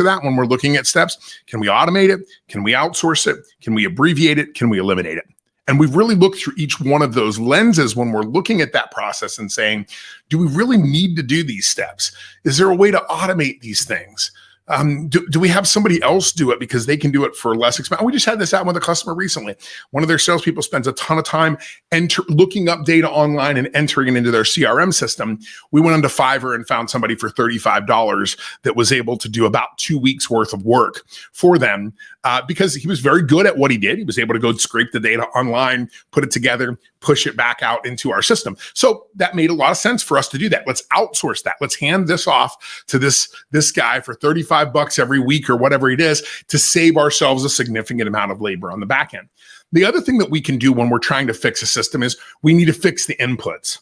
of that when we're looking at steps. Can we automate it? Can we outsource it? Can we abbreviate it? Can we eliminate it? And we've really looked through each one of those lenses when we're looking at that process and saying, do we really need to do these steps? Is there a way to automate these things? Do we have somebody else do it because they can do it for less expense? We just had this out with a customer recently. One of their salespeople spends a ton of time looking up data online and entering it into their CRM system. We went onto Fiverr and found somebody for $35 that was able to do about 2 weeks worth of work for them because he was very good at what he did. He was able to go scrape the data online, put it together, push it back out into our system. So that made a lot of sense for us to do that. Let's outsource that. Let's hand this off to this guy for $35 every week or whatever it is to save ourselves a significant amount of labor on the back end. The other thing that we can do when we're trying to fix a system is we need to fix the inputs.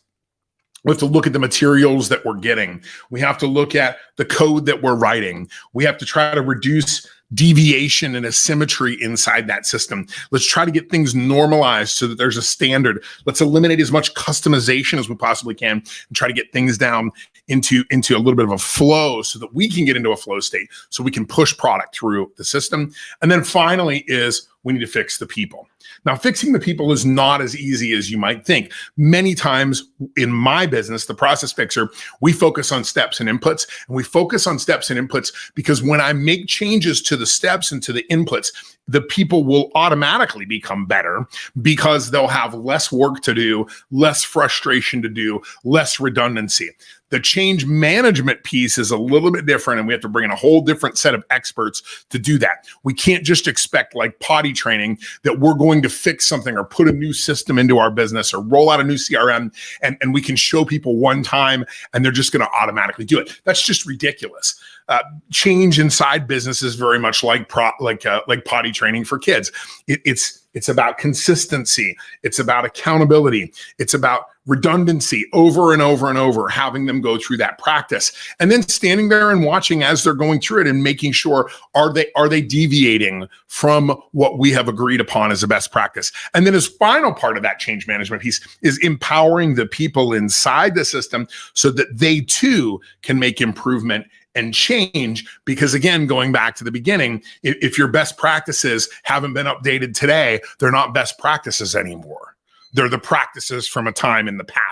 We have to look at the materials that we're getting. We have to look at the code that we're writing. We have to try to reduce deviation and asymmetry inside that system. Let's try to get things normalized so that there's a standard. Let's eliminate as much customization as we possibly can and try to get things down into a little bit of a flow so that we can get into a flow state so we can push product through the system. And then finally is we need to fix the people. Now, fixing the people is not as easy as you might think. Many times in my business, the process fixer, we focus on steps and inputs, and we focus on steps and inputs because when I make changes to the steps and to the inputs, the people will automatically become better because they'll have less work to do, less frustration to do, less redundancy. The change management piece is a little bit different, and we have to bring in a whole different set of experts to do that. We can't just expect, like potty training, that we're going to fix something or put a new system into our business or roll out a new CRM and we can show people one time and they're just going to automatically do it. That's just ridiculous. Change inside business is very much like potty training for kids. It's about consistency. It's about accountability. It's about redundancy over and over and over, having them go through that practice and then standing there and watching as they're going through it and making sure, are they deviating from what we have agreed upon as a best practice? And then his final part of that change management piece is empowering the people inside the system so that they too can make improvement and change. Because again, going back to the beginning, if your best practices haven't been updated today, they're not best practices anymore. They're the practices from a time in the past.